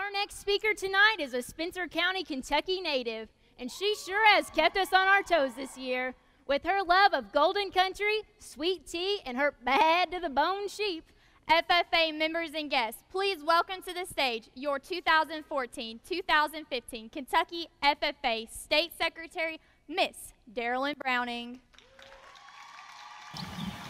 Our next speaker tonight is a Spencer County, Kentucky native, and she sure has kept us on our toes this year. With her love of golden country, sweet tea, and her bad-to-the-bone sheep. FFA members and guests, please welcome to the stage your 2014-2015 Kentucky FFA State Secretary, Miss Darilyn Browning.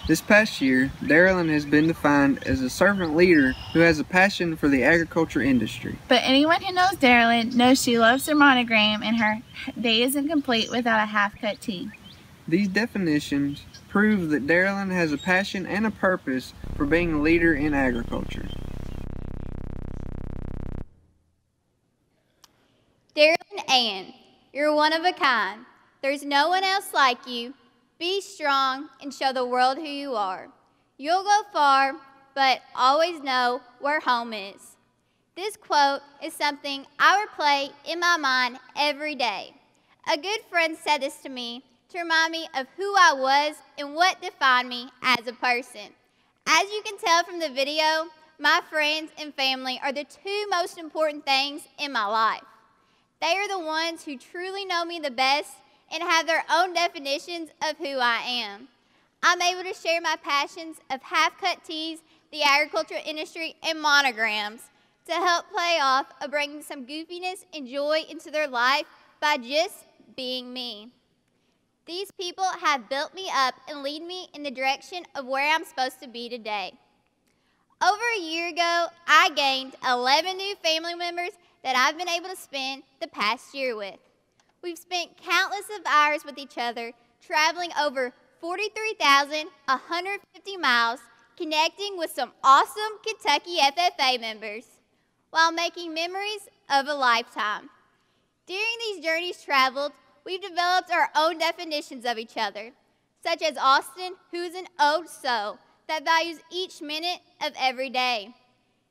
This past year, Darilyn has been defined as a servant leader who has a passion for the agriculture industry. But anyone who knows Darilyn knows she loves her monogram, and her day isn't complete without a half-cut tea. These definitions prove that Darilyn has a passion and a purpose for being a leader in agriculture. Darilyn Ann, you're one of a kind. There's no one else like you. Be strong and show the world who you are. You'll go far, but always know where home is. This quote is something I replay in my mind every day. A good friend said this to me to remind me of who I was and what defined me as a person. As you can tell from the video, my friends and family are the two most important things in my life. They are the ones who truly know me the best and have their own definitions of who I am. I'm able to share my passions of half-cut teas, the agricultural industry, and monograms to help play off of bringing some goofiness and joy into their life by just being me. These people have built me up and lead me in the direction of where I'm supposed to be today. Over a year ago, I gained 11 new family members that I've been able to spend the past year with. We've spent countless of hours with each other, traveling over 43,150 miles, connecting with some awesome Kentucky FFA members, while making memories of a lifetime. During these journeys traveled, we've developed our own definitions of each other, such as Austin, who's an old soul that values each minute of every day.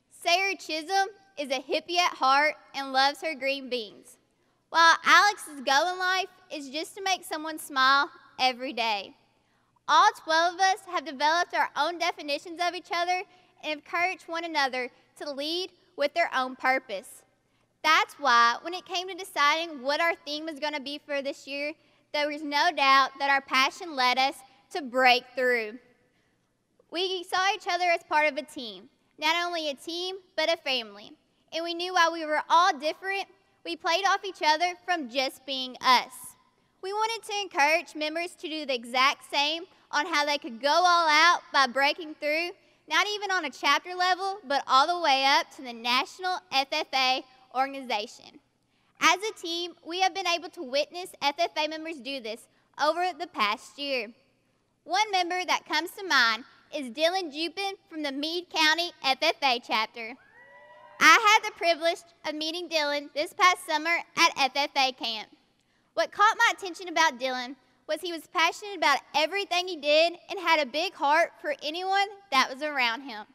Sarah Chisholm is a hippie at heart and loves her green beans, while Alex's goal in life is just to make someone smile every day. All 12 of us have developed our own definitions of each other and encourage one another to lead with their own purpose. That's why when it came to deciding what our theme was going to be for this year, there was no doubt that our passion led us to break through. We saw each other as part of a team, not only a team, but a family. And we knew while we were all different, we played off each other from just being us. We wanted to encourage members to do the exact same on how they could go all out by breaking through, not even on a chapter level, but all the way up to the national FFA organization. As a team, we have been able to witness FFA members do this over the past year. One member that comes to mind is Dylan Jupin from the Meade County FFA chapter. I had the privilege of meeting Dylan this past summer at FFA camp. What caught my attention about Dylan was he was passionate about everything he did and had a big heart for anyone that was around him.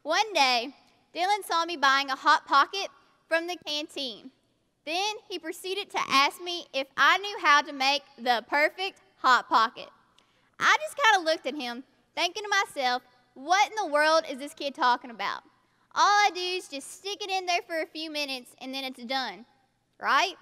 One day, Dylan saw me buying a Hot Pocket from the canteen. Then he proceeded to ask me if I knew how to make the perfect Hot Pocket. I just kind of looked at him, thinking to myself, what in the world is this kid talking about? All I do is just stick it in there for a few minutes and then it's done, right?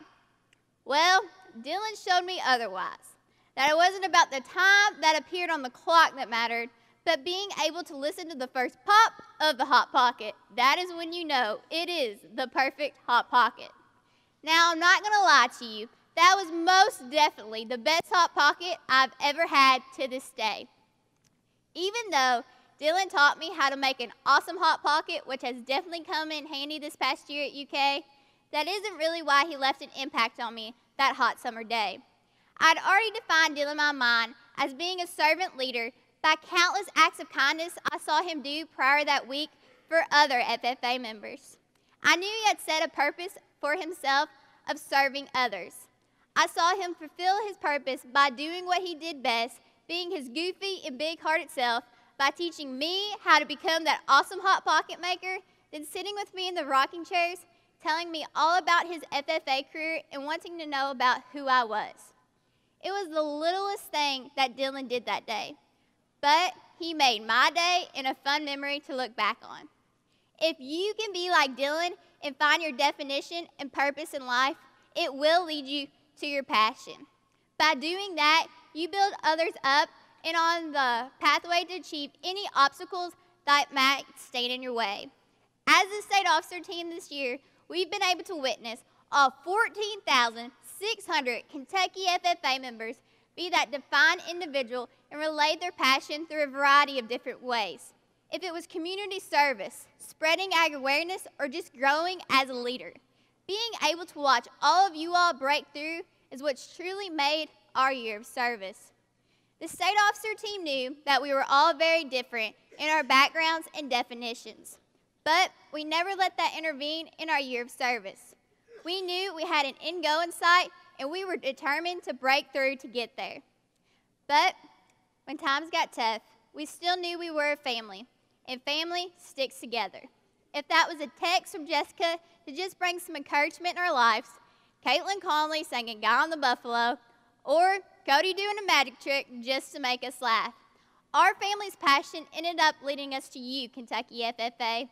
Well, Dylan showed me otherwise, that it wasn't about the time that appeared on the clock that mattered, but being able to listen to the first pop of the Hot Pocket. That is when you know it is the perfect Hot Pocket. Now, I'm not going to lie to you, that was most definitely the best Hot Pocket I've ever had to this day. Even though Dylan taught me how to make an awesome Hot Pocket, which has definitely come in handy this past year at UK, that isn't really why he left an impact on me that hot summer day. I'd already defined Dylan in my mind as being a servant leader by countless acts of kindness I saw him do prior that week for other FFA members. I knew he had set a purpose for himself of serving others. I saw him fulfill his purpose by doing what he did best, being his goofy and big-hearted self, by teaching me how to become that awesome Hot Pocket maker, then sitting with me in the rocking chairs, telling me all about his FFA career and wanting to know about who I was. It was the littlest thing that Dylan did that day, but he made my day and a fun memory to look back on. If you can be like Dylan and find your definition and purpose in life, it will lead you to your passion. By doing that, you build others up and on the pathway to achieve any obstacles that might stand in your way. As a state officer team this year, we've been able to witness all 14,600 Kentucky FFA members be that defined individual and relay their passion through a variety of different ways. If it was community service, spreading ag awareness, or just growing as a leader, being able to watch all of you all break through is what's truly made our year of service. The state officer team knew that we were all very different in our backgrounds and definitions, but we never let that intervene in our year of service. We knew we had an end goal in sight, and we were determined to break through to get there. But when times got tough, we still knew we were a family, and family sticks together. If that was a text from Jessica to just bring some encouragement in our lives, Caitlin Conley singing Guy on the Buffalo, or Cody doing a magic trick just to make us laugh, our family's passion ended up leading us to you, Kentucky FFA.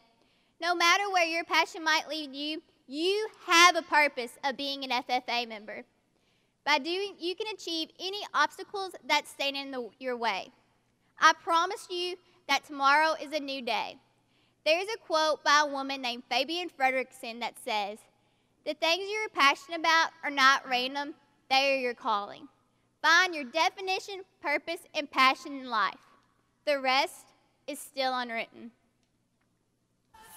No matter where your passion might lead you, you have a purpose of being an FFA member. By doing, you can achieve any obstacles that stand in your way. I promise you that tomorrow is a new day. There's a quote by a woman named Fabian Fredrickson that says, "The things you're passionate about are not random, they are your calling." Find your definition, purpose, and passion in life. The rest is still unwritten.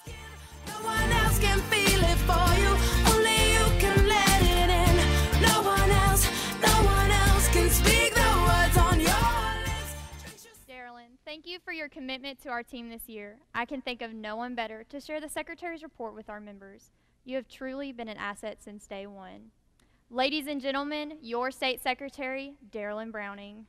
No one else can feel it for you, only you can let it in. No one else can speak the words on your lips. Darilyn, thank you for your commitment to our team this year. I can think of no one better to share the Secretary's report with our members. You have truly been an asset since day one. Ladies and gentlemen, your State Secretary, Darilyn Browning.